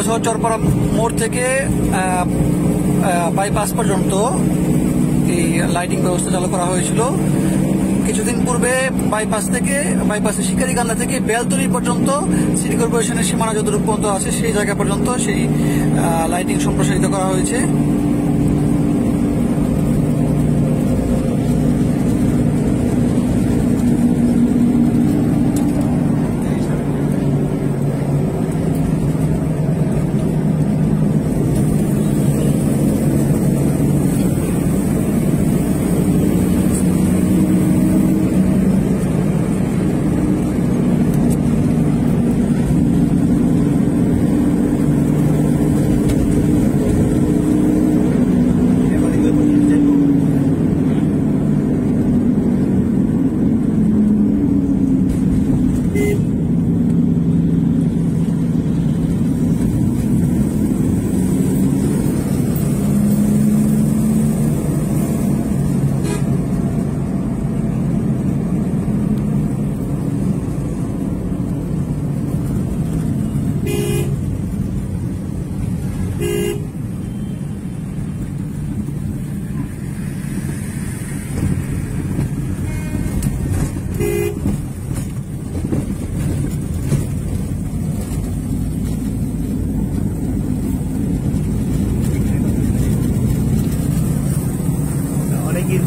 শহর চরপাড়া মোড় থেকে বাইপাস পর্যন্ত এই লাইটিং ব্যবস্থা চালু করা হয়েছিল। কিছুদিন পূর্বে বাইপাসের শিকারীকান্দা থেকে বেলতলি পর্যন্ত সিটি কর্পোরেশনের সীমানা যতটুকু পর্যন্ত আছে সেই জায়গা পর্যন্ত সেই লাইটিং সম্প্রসারিত করা হয়েছে।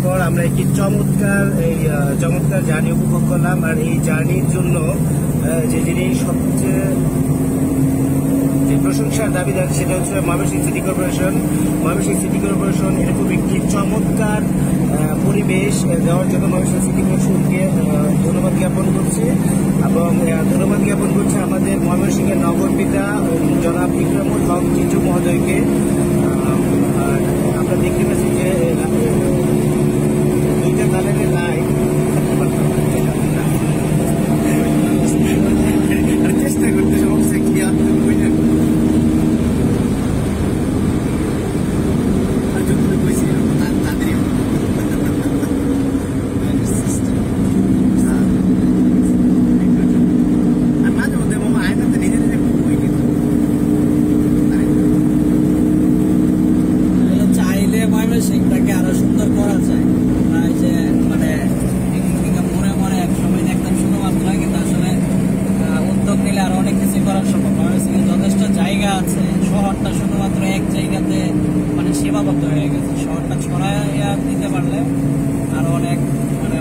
পর আমরা একটি চমৎকার জার্নি উপভোগ করলাম। আর এই জার্নির জন্য যে জিনিস সবচেয়ে যে প্রশংসার দাবিদার সেটা হচ্ছে ময়মনসিংহ সিটি কর্পোরেশন এরকম একটি চমৎকার পরিবেশ দেওয়ার জন্য ময়মনসিংহ সিটি কর্পোরেশনকে ধন্যবাদ জ্ঞাপন করছে এবং ধন্যবাদ জ্ঞাপন করছে আমাদের ময়মনসিংহের নগর পিতা জনাব ইকরামুল হক চিচু মহোদয়কে। আমরা দেখতে পাচ্ছি যে দুইটা কালারের লাইট চেষ্টা করতে সমস্যা কি ময়মনসিংহটাকে আরো সুন্দর করা যায়। যে মানে মনে মনে এক সময় দেখতাম শুধুমাত্র, কিন্তু আসলে উদ্যোগ নিলে আরো অনেক কিছু করা সম্ভব। ময়মনসিংহে যথেষ্ট জায়গা আছে, শহরটা শুধুমাত্র এক জায়গাতে মানে সীমাবদ্ধ হয়ে গেছে। শহরটা ছড়াইয়া দিতে পারলে আরো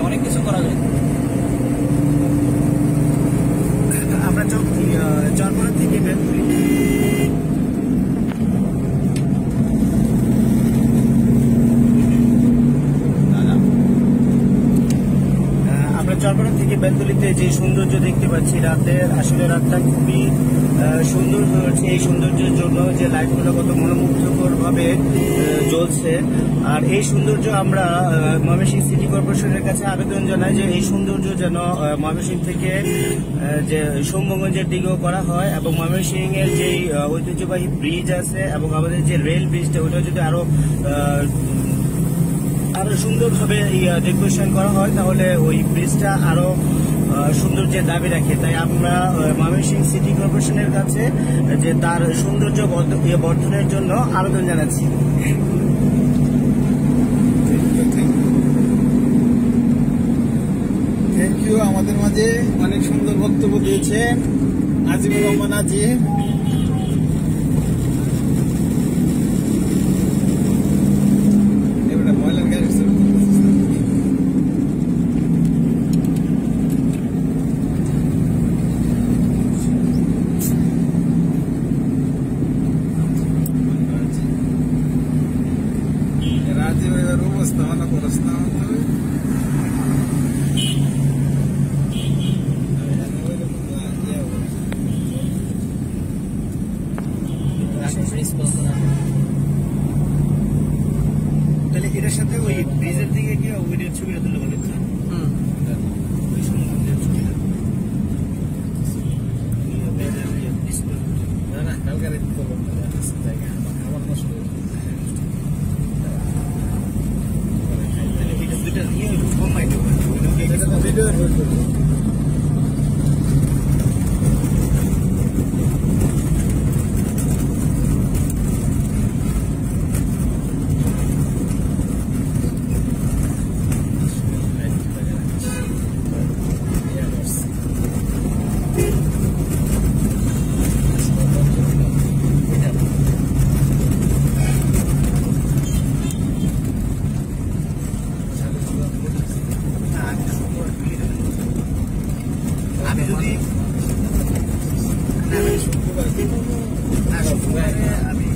অনেক কিছু করা যায়। আমরা চরপাড়া থেকে বেলতলি বেলতলিতে যে সৌন্দর্য দেখতে পাচ্ছি রাতের, আসলে রাতটা খুবই সুন্দর হয়েছে। এই সৌন্দর্যের জন্য যে লাইটগুলো কত মনোমুগ্ধকর ভাবে জ্বলছে। আর এই সৌন্দর্য আমরা ময়মনসিংহ সিটি কর্পোরেশনের কাছে আবেদন জানাই যে এই সৌন্দর্য যেন ময়মনসিংহ থেকে যে সৌম্যগঞ্জের দিকেও করা হয় এবং ময়মনসিংহের যে ঐতিহ্যবাহী ব্রিজ আছে এবং আমাদের যে রেল ব্রিজটা ওটা যদি আরো সুন্দরভাবে ডেকোরেশন করা হয় তাহলে ওই ব্রিজটা আরো সৌন্দর্যের দাবি রাখে। তাই আমরা ময়মনসিংহ সিটি কর্পোরেশনের কাছে যে তার সৌন্দর্য বর্ধনের জন্য আবেদন জানাচ্ছি। Thank you. আমাদের মাঝে অনেক সুন্দর বক্তব্য দিয়েছেন আজিমুর রহমান আজিম। তাহলে এটার সাথে ওই ব্রিজের দিকে গিয়ে ওইটার ছবিটা তুলে বলে যে কোনো সময়ে আমি